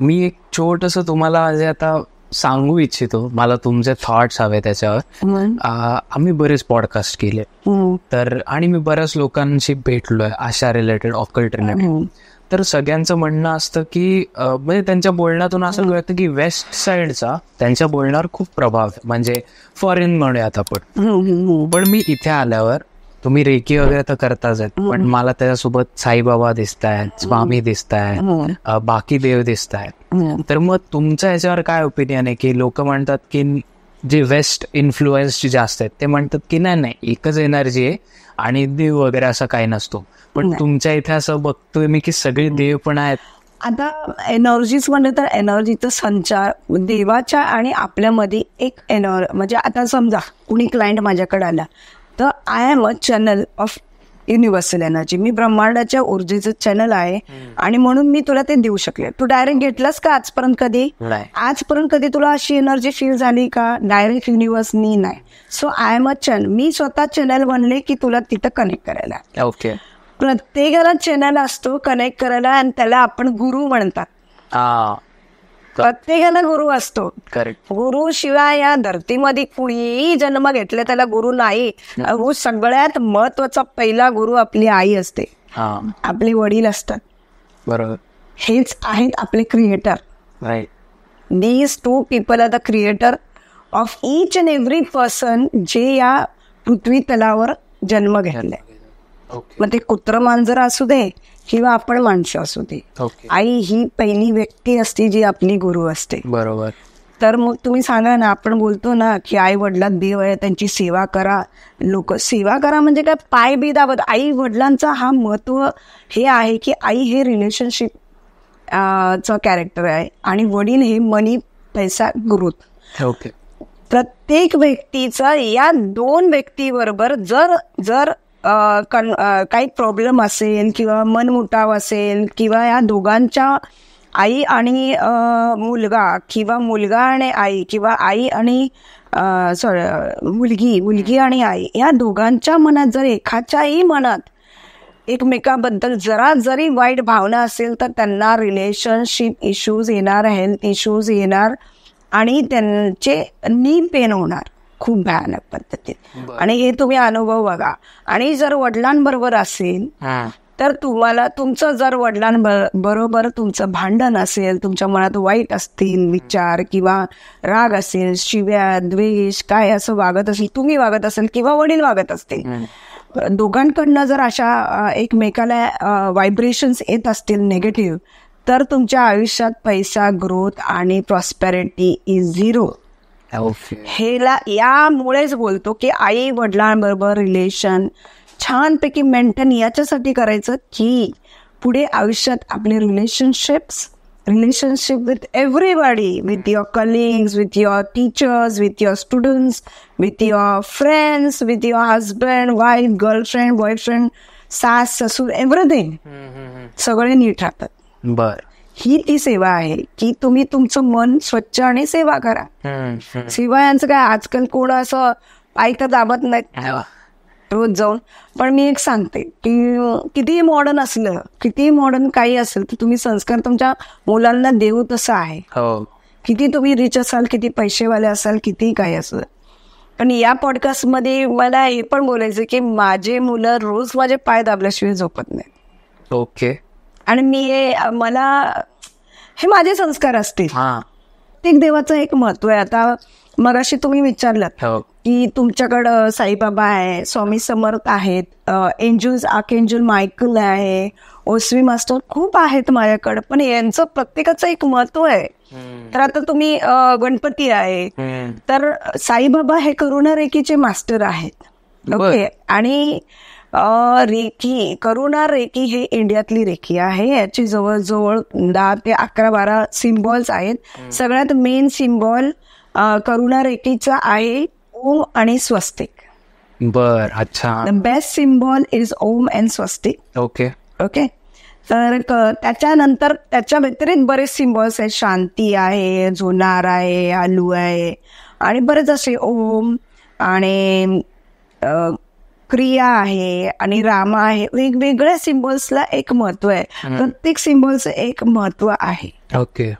मी एक छोटंसं तुम्हाला म्हणजे आता सांगू इच्छितो, मला तुमचे थॉट्स हवे त्याच्यावर. आम्ही बरेच पॉडकास्ट केले तर, आणि मी बऱ्याच लोकांशी भेटलोय अशा रिलेटेड, ऑकल्ट रिलेटेड. तर सगळ्यांचं म्हणणं असतं की म्हणजे त्यांच्या बोलण्यातून असं कळतं की वेस्ट साईडचा त्यांच्या बोलण्यावर खूप प्रभाव आहे, म्हणजे फॉरेन म्हणूयात आपण. पण मी इथे आल्यावर, तुम्ही रेकी वगैरे तर करताच आहेत, पण मला त्याच्यासोबत साईबाबा दिसत आहेत, स्वामी दिसत आहेत, बाकी देव दिसत आहेत. तर मग तुमच्या याच्यावर काय ओपिनियन आहे की लोक म्हणतात की जे वेस्ट इन्फ्लुएन्स जास्त आहेत ते म्हणतात की नाही एकच एनर्जी आहे आणि देव वगैरे असं काही नसतो, पण तुमच्या इथे असं बघतोय मी की सगळे देव पण आहेत. आता एनर्जीज म्हणलं तर एनर्जीचा संचार देवाच्या आणि आपल्यामध्ये एक म्हणजे आता समजा कुणी क्लायंट माझ्याकडे आला तर I am a channel of universal energy. मी ब्रह्मांडाच्या ऊर्जेचं चॅनल आहे आणि म्हणून मी तुला ते देऊ शकले. तू डायरेक्ट घेतलंस का आजपर्यंत कधी? आजपर्यंत कधी तुला अशी एनर्जी फील झाली का डायरेक्ट युनिव्हर्सनी? नाही. So I am a channel. मी स्वतः चॅनल बनले की तुला तिथं कनेक्ट करायला. ओके. प्रत्येकाला चॅनल असतो कनेक्ट करायला आणि त्याला आपण गुरु म्हणतात. प्रत्येकाला गुरु असतो. करेक्ट. गुरु शिवाय या धरतीमध्ये कुणीही जन्म घेतले त्याला गुरु नाही. सगळ्यात महत्वाचा पहिला गुरु आपली आई असते, आपले वडील असतात. बरोबर. हेच आहेत आपले creator. Right. These two people are the creator of each and every person जे या पृथ्वी तलावर जन्म घेतलाय. मग ते कुत्र मांजर असू दे किंवा आपण माणसं असू दे, आई ही पहिली व्यक्ती असते जी आपली गुरु असते. बरोबर. तर मग तुम्ही सांगा ना, आपण बोलतो ना की आई वडिलात देव आहे, त्यांची सेवा करा. लोक सेवा करा म्हणजे काय, पाय बी दाबत. आई वडिलांचा हा महत्व हे आहे की आई हे रिलेशनशिप च कॅरेक्टर आहे आणि वडील हे मनी, पैसा, ग्रोथ. ओके. प्रत्येक व्यक्तीचा या दोन व्यक्तीबरोबर जर काही प्रॉब्लेम असेल किंवा मनमुटाव असेल किंवा या दोघांच्या आई आणि मुलगा किंवा मुलगा आणि आई किंवा आई आणि मुलगी आणि आई या दोघांच्या मनात जर एकाच्याही मनात एकमेकाबद्दल जरा जरी वाईट भावना असेल तर त्यांना रिलेशनशिप इश्यूज येणार, हेल्थ इश्यूज येणार आणि त्यांचे नी पेन होणार खूप भयानक पद्धतीत. आणि हे तुम्ही अनुभव बघा. आणि जर वडिलांबरोबर असेल तर तुम्हाला तुमचं जर वडिलांबरोबर तुमचं भांडण असेल, तुमच्या मनात वाईट असतील विचार किंवा राग असेल, शिव्या, द्वेष, काय असं वागत असेल, तुम्ही वागत असेल किंवा वडील वागत असतील, दोघांकडनं जर अशा एकमेकाला व्हायब्रेशन्स येत असतील निगेटिव्ह, तर तुमच्या आयुष्यात पैसा, ग्रोथ आणि प्रॉस्पेरिटी इज झिरो. हेला यामुळेच बोलतो की आई वडिलांबरोबर रिलेशन छानपैकी मेंटेन याच्यासाठी करायचं की पुढे आयुष्यात आपले relationship with everybody, with your colleagues, with your teachers, with your students, with your friends, with your husband, wife, girlfriend, boyfriend, सास, ससूर, एव्हरीथिंग सगळे नीट राहतात. बर. ही ती सेवा आहे की तुम्ही तुमचं मन स्वच्छ आणि सेवा करा. सेवा यांचं काय, आजकाल कोण असं ऐकत दाबत नाही रोज जाऊन. पण मी एक सांगते की कितीही मॉडर्न असलं, कितीही मॉडर्न काही असेल तर तुम्ही संस्कार तुमच्या मुलांना देऊ तसं आहे. किती तुम्ही रिच असाल, किती पैसेवाले असाल, किती काही असेल. पण या पॉडकास्टमध्ये मला हे पण बोलायचं की माझे मुलं रोज माझे पाय दाबल्याशिवाय झोपत नाहीत. ओके. आणि मी हे माझे संस्कार असतील. प्रत्येक देवाचं एक महत्व आहे. आता मगाशी तुम्ही विचारलात की तुमच्याकडं साईबाबा आहे, स्वामी समर्थ आहेत, एंजल्स, आर्कएंजल मायकल आहे, ओसवी मास्टर खूप आहेत माझ्याकडं, पण यांचं प्रत्येकाचं एक महत्व आहे. तर आता तुम्ही गणपती आहे, तर साईबाबा हे करुणा रेकीचे मास्टर आहेत. ओके. आणि करुणा रेकी हे इंडियातली रेकी आहे. याची जवळजवळ 10 ते 11-12 सिम्बॉल्स आहेत. सगळ्यात मेन सिम्बॉल करुणा रेकीचा आहे ओम आणि स्वस्तिक. बर. अच्छा. The best symbol is Om and swastik. Okay. Okay. तर त्याच्यानंतर त्याच्या व्यतिरिक्त बरेच सिम्बॉल्स आहेत. शांती आहे, जोनार आहे, आलू आहे आणि बरेच असे ओम आणि क्रिया आहे आणि रामा आहे. वेगवेगळ्या सिम्बॉल्सला एक महत्व आहे. प्रत्येक सिम्बॉलचं एक महत्व आहे. ओके.